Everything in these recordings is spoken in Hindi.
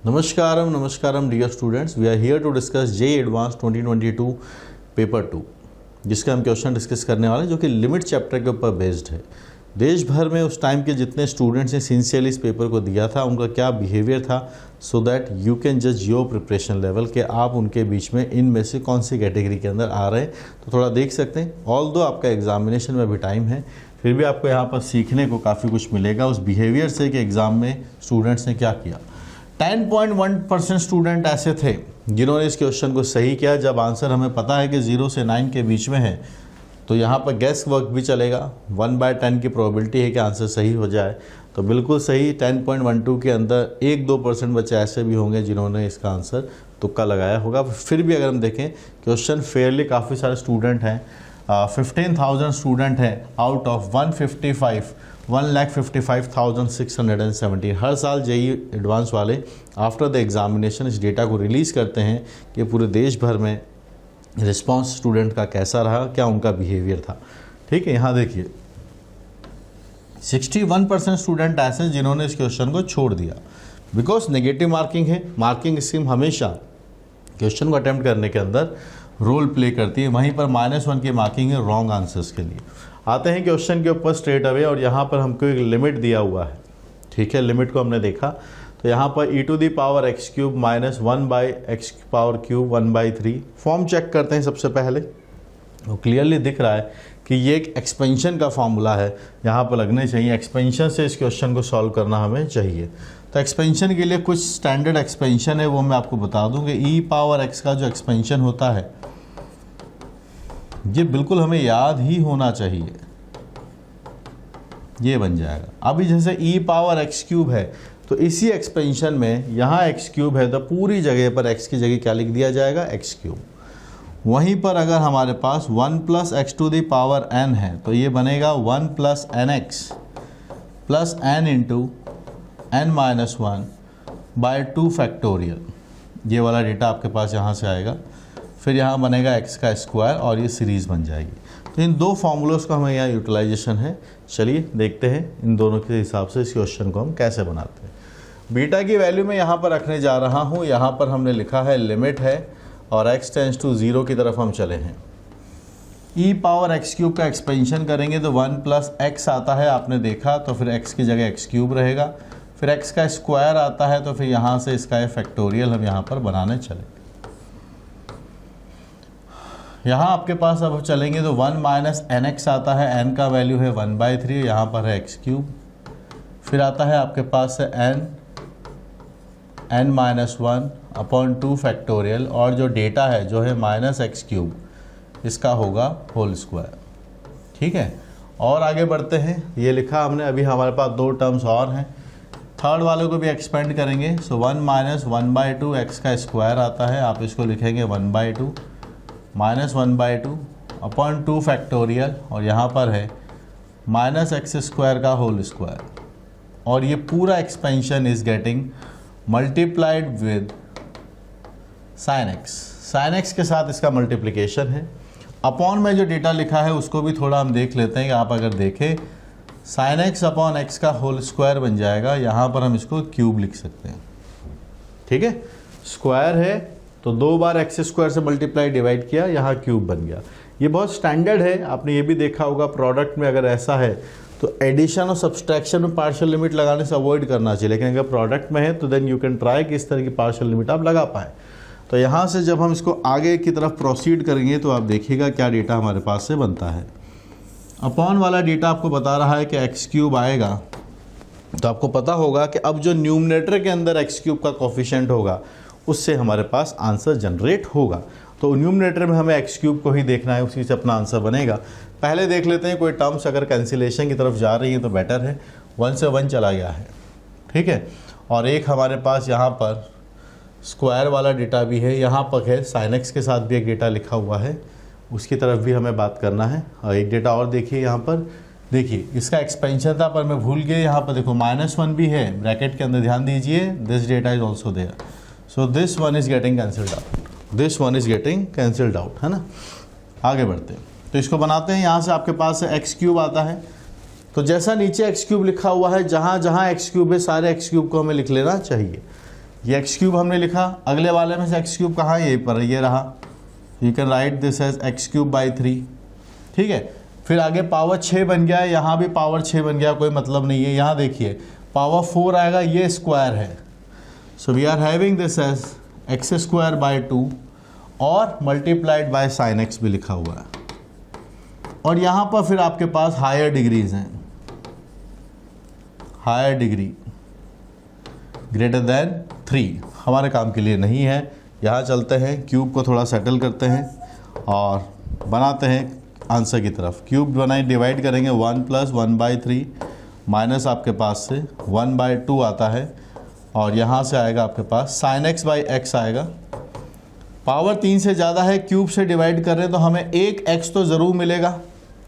Namaskaram dear students. We are here to discuss JEE Advanced 2022 paper 2 जिसका हम क्वेश्चन डिस्कस करने वाले हैं जो कि लिमिट चैप्टर के ऊपर बेस्ड है। देश भर में उस टाइम के जितने स्टूडेंट्स ने सिंसियरली इस पेपर को दिया था उनका क्या बिहेवियर था, सो दैट यू कैन जज योर प्रिपरेशन लेवल कि आप उनके बीच में इनमें से कौन सी कैटेगरी के अंदर आ रहे हैं। तो थोड़ा देख सकते हैं, ऑल्दो आपका एग्जामिनेशन में भी टाइम है, फिर भी आपको यहाँ पर सीखने को काफ़ी कुछ मिलेगा उस बिहेवियर से कि एग्ज़ाम में स्टूडेंट्स ने क्या किया। 10.1% स्टूडेंट ऐसे थे जिन्होंने इस क्वेश्चन को सही किया। जब आंसर हमें पता है कि 0 से 9 के बीच में है तो यहाँ पर गैस वर्क भी चलेगा। 1/10 की प्रोबेबिलिटी है कि आंसर सही हो जाए, तो बिल्कुल सही। 10.12 के अंदर 1-2% बच्चे ऐसे भी होंगे जिन्होंने इसका आंसर तुक्का लगाया होगा। फिर भी अगर हम देखें क्वेश्चन फेयरली काफ़ी सारे स्टूडेंट हैं, 15,000 स्टूडेंट हैं आउट ऑफ 1,55,670। हर साल जेईई एडवांस वाले आफ्टर द एग्जामिनेशन इस डेटा को रिलीज़ करते हैं कि पूरे देश भर में रिस्पांस स्टूडेंट का कैसा रहा, क्या उनका बिहेवियर था। ठीक है, यहाँ देखिए 61% स्टूडेंट ऐसे जिन्होंने इस क्वेश्चन को छोड़ दिया बिकॉज नेगेटिव मार्किंग है। मार्किंग स्कीम हमेशा क्वेश्चन को अटेम्प्ट करने के अंदर रोल प्ले करती है। वहीं पर -1 की मार्किंग है रॉन्ग आंसर्स के लिए। आते हैं क्वेश्चन के ऊपर स्ट्रेट अवे, और यहाँ पर हमको एक लिमिट दिया हुआ है। ठीक है, लिमिट को हमने देखा तो यहाँ पर e⁻x³ - 1/x³ 1/3 फॉर्म चेक करते हैं। सबसे पहले वो क्लियरली दिख रहा है कि ये एक एक्सपेंशन का फॉर्मूला है, यहाँ पर लगने चाहिए। एक्सपेंशन से इस क्वेश्चन को सॉल्व करना हमें चाहिए। तो एक्सपेंशन के लिए कुछ स्टैंडर्ड एक्सपेंशन है, वो मैं आपको बता दूं कि e⁻x का जो एक्सपेंशन होता है ये बिल्कुल हमें याद ही होना चाहिए। ये बन जाएगा। अभी जैसे e⁻x³ है तो इसी एक्सपेंशन में यहाँ x³ है तो पूरी जगह पर x की जगह क्या लिख दिया जाएगा, x³। वहीं पर अगर हमारे पास 1 + x⁻n है तो ये बनेगा 1 + nx + n × n-1/2 फैक्टोरियल। ये वाला डेटा आपके पास यहाँ से आएगा, फिर यहाँ बनेगा x का स्क्वायर और ये सीरीज़ बन जाएगी। तो इन दो फार्मूलोज़ का हमें यहाँ यूटिलाइजेशन है। चलिए देखते हैं इन दोनों के हिसाब से इस क्वेश्चन को हम कैसे बनाते हैं। बीटा की वैल्यू मैं यहाँ पर रखने जा रहा हूँ। यहाँ पर हमने लिखा है लिमिट है और x → 0 की तरफ हम चले हैं। e⁻x³ का एक्सपेंशन करेंगे तो 1 + x आता है, आपने देखा, तो फिर x की जगह x³ रहेगा। फिर x का स्क्वायर आता है तो फिर यहाँ से इसका फैक्टोरियल हम यहाँ पर बनाने चले। यहाँ आपके पास अब चलेंगे तो 1 - nx आता है, n का वैल्यू है 1/3, यहाँ पर है x³। फिर आता है आपके पास है n-1/2 फैक्टोरियल, और जो डेटा है जो है -x³ इसका होगा होल स्क्वायर। ठीक है, और आगे बढ़ते हैं। ये लिखा हमने, अभी हमारे पास 2 टर्म्स और हैं। थर्ड वाले को भी एक्सपेंड करेंगे। सो 1 - 1/2 x का स्क्वायर आता है, आप इसको लिखेंगे 1/2 -1/2/2 फैक्टोरियल, और यहाँ पर है -x² का होल स्क्वायर। और ये पूरा expansion is getting multiplied with sin x। sin x के साथ इसका मल्टीप्लिकेशन है। अपॉन में जो डेटा लिखा है उसको भी थोड़ा हम देख लेते हैं कि आप अगर देखें sin x / x का होल स्क्वायर बन जाएगा। यहाँ पर हम इसको क्यूब लिख सकते हैं। ठीक है, स्क्वायर है तो 2 बार x² से मल्टीप्लाई डिवाइड किया, यहाँ क्यूब बन गया। ये बहुत स्टैंडर्ड है, आपने ये भी देखा होगा प्रोडक्ट में अगर ऐसा है तो एडिशन और सब्सट्रैक्शन में पार्शियल लिमिट लगाने से अवॉइड करना चाहिए, लेकिन अगर प्रोडक्ट में है तो देन यू कैन ट्राई कि इस तरह की पार्शियल लिमिट आप लगा पाएँ। तो यहाँ से जब हम इसको आगे की तरफ प्रोसीड करेंगे तो आप देखिएगा क्या डेटा हमारे पास से बनता है। अपॉन वाला डेटा आपको बता रहा है कि x³ आएगा, तो आपको पता होगा कि अब जो न्यूमरेटर के अंदर x³ का कोफिशिएंट होगा उससे हमारे पास आंसर जनरेट होगा। तो न्यूमरेटर में हमें x³ को ही देखना है, उसी से अपना आंसर बनेगा। पहले देख लेते हैं कोई टर्म्स अगर कैंसिलेशन की तरफ जा रही है तो बेटर है। 1 से 1 चला गया है। ठीक है, और एक हमारे पास यहाँ पर स्क्वायर वाला डेटा भी है, यहाँ पर है sin x के साथ भी एक डेटा लिखा हुआ है, उसकी तरफ भी हमें बात करना है। और एक डेटा और देखिए, यहाँ पर देखिए इसका एक्सपेंशन था पर मैं भूल गया। यहाँ पर देखो -1 भी है ब्रैकेट के अंदर, ध्यान दीजिए। This data is also there, so this one is getting cancelled out, this one is getting cancelled out, है ना। आगे बढ़ते हैं तो इसको बनाते हैं। यहाँ से आपके पास x³ आता है, तो जैसा नीचे x³ लिखा हुआ है, जहाँ जहाँ x³ है सारे x³ को हमें लिख लेना चाहिए। ये एक्स क्यूब हमने लिखा, अगले वाले में से एक्स क्यूब कहाँ है, यहीं पर ये रहा, you can write this as x cube by 3, ठीक है। फिर आगे पावर 6 बन गया है, यहाँ भी पावर 6 बन गया, कोई मतलब नहीं है। यहाँ देखिए पावर 4 आएगा, ये स्क्वायर है, so we are having this as x square by 2 और मल्टीप्लाइड बाय साइन एक्स भी लिखा हुआ है। और यहाँ पर फिर आपके पास हायर डिग्रीज हैं, हायर डिग्री ग्रेटर देन 3 हमारे काम के लिए नहीं है। यहाँ चलते हैं, क्यूब को थोड़ा सेटल करते हैं और बनाते हैं आंसर की तरफ। क्यूब बनाए, डिवाइड करेंगे 1 + 1/3 माइनस आपके पास से 1/2 आता है और यहाँ से आएगा आपके पास sin x बाई x आएगा। पावर 3 से ज़्यादा है, क्यूब से डिवाइड कर रहे हैं तो हमें एक x तो ज़रूर मिलेगा।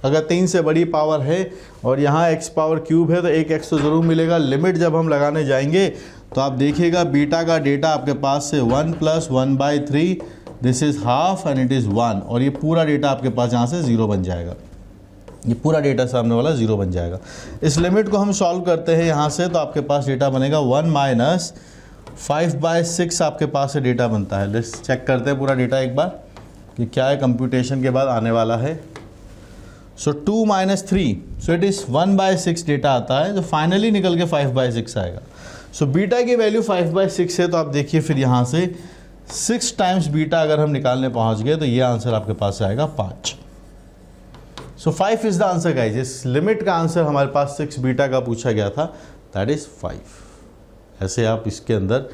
अगर 3 से बड़ी पावर है और यहाँ x पावर क्यूब है तो एक x तो ज़रूर मिलेगा। लिमिट जब हम लगाने जाएंगे तो आप देखिएगा बीटा का डेटा आपके पास से 1 + 1/3 this is half and it is 1 और ये पूरा डेटा आपके पास यहाँ से 0 बन जाएगा। ये पूरा डेटा सामने वाला 0 बन जाएगा। इस लिमिट को हम सॉल्व करते हैं यहाँ से तो आपके पास डेटा बनेगा 1 - 5/6 आपके पास से डेटा बनता है। लेट्स चेक करते हैं पूरा डेटा एक बार कि क्या है कंप्यूटेशन के बाद आने वाला है। सो 2 - 3 सो इट इज़ 1/6 डेटा आता है, तो फाइनली निकल के 5/6 आएगा। सो बीटा की वैल्यू 5/6 है, तो आप देखिए फिर यहाँ से 6 टाइम्स बीटा अगर हम निकालने पहुँच गए तो ये आंसर आपके पास आएगा 5। सो 5 इज़ द आंसर गाइज। इस लिमिट का आंसर हमारे पास 6 बीटा का पूछा गया था, दैट इज़ 5। ऐसे आप इसके अंदर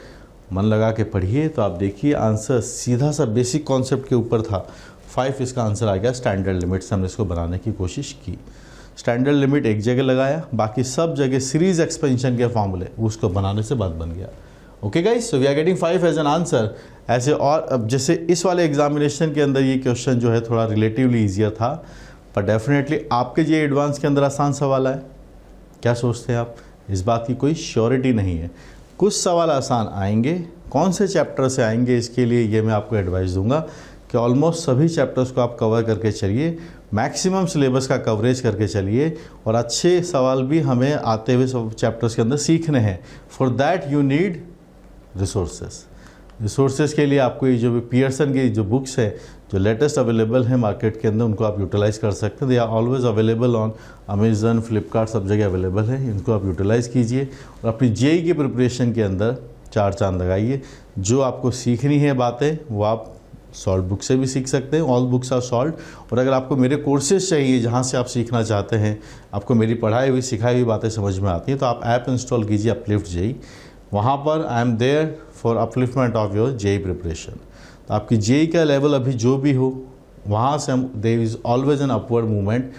मन लगा के पढ़िए तो आप देखिए आंसर सीधा सा बेसिक कॉन्सेप्ट के ऊपर था। 5 इसका आंसर आ गया। स्टैंडर्ड लिमिट से हमने इसको बनाने की कोशिश की। स्टैंडर्ड लिमिट एक जगह लगाया, बाकी सब जगह सीरीज एक्सपेंशन के फॉर्मूले उसको बनाने से बात बन गया। Okay guys, so we are getting 5 as an answer. ऐसे और अब जैसे इस वाले एग्जामिनेशन के अंदर ये क्वेश्चन जो है थोड़ा रिलेटिवली ईजियर था, पर डेफिनेटली आपके जे एडवांस के अंदर आसान सवाल है। क्या सोचते हैं आप? इस बात की कोई श्योरिटी नहीं है। कुछ सवाल आसान आएंगे, कौन से चैप्टर से आएंगे इसके लिए ये मैं आपको एडवाइस दूंगा कि ऑलमोस्ट सभी चैप्टर्स को आप कवर करके चलिए, मैक्सिमम सिलेबस का कवरेज करके चलिए और अच्छे सवाल भी हमें आते हुए सब चैप्टर्स के अंदर सीखने हैं। For that you need resources के लिए आपको ये जो पियर्सन की जो बुक्स है जो लेटेस्ट अवेलेबल है मार्केट के अंदर उनको आप यूटिलाइज़ कर सकते हैं। They are always available on Amazon, Flipkart, सब जगह अवेलेबल है। इनको आप यूटिलाइज़ कीजिए और अपनी जेईई की प्रिपरेशन के अंदर 4 चांद लगाइए। जो आपको सीखनी है बातें वो आप सॉल्ट बुक से भी सीख सकते हैं, ऑल बुक्स आर सॉल्ट। और अगर आपको मेरे कोर्सेज चाहिए जहाँ से आप सीखना चाहते हैं, आपको मेरी पढ़ाई हुई सिखाई हुई बातें समझ में आती हैं, तो आप ऐप इंस्टॉल कीजिए अपलिफ्ट जेईई। वहाँ पर I am there for upliftment of your JEE preparation. तो आपकी जेईई का लेवल अभी जो भी हो वहाँ से हम there is always an upward movement,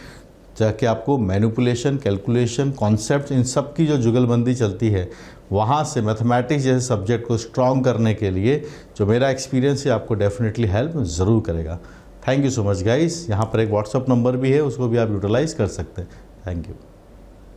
ताकि आपको मैनिपुलेशन, कैलकुलेशन, कॉन्सेप्ट, इन सब की जो जुगलबंदी चलती है वहाँ से मैथमेटिक्स जैसे सब्जेक्ट को स्ट्रॉन्ग करने के लिए जो मेरा एक्सपीरियंस है आपको डेफिनेटली हेल्प ज़रूर करेगा। Thank you so much guys. यहाँ पर एक व्हाट्सअप नंबर भी है, उसको भी आप यूटिलाइज़ कर सकते हैं। Thank you.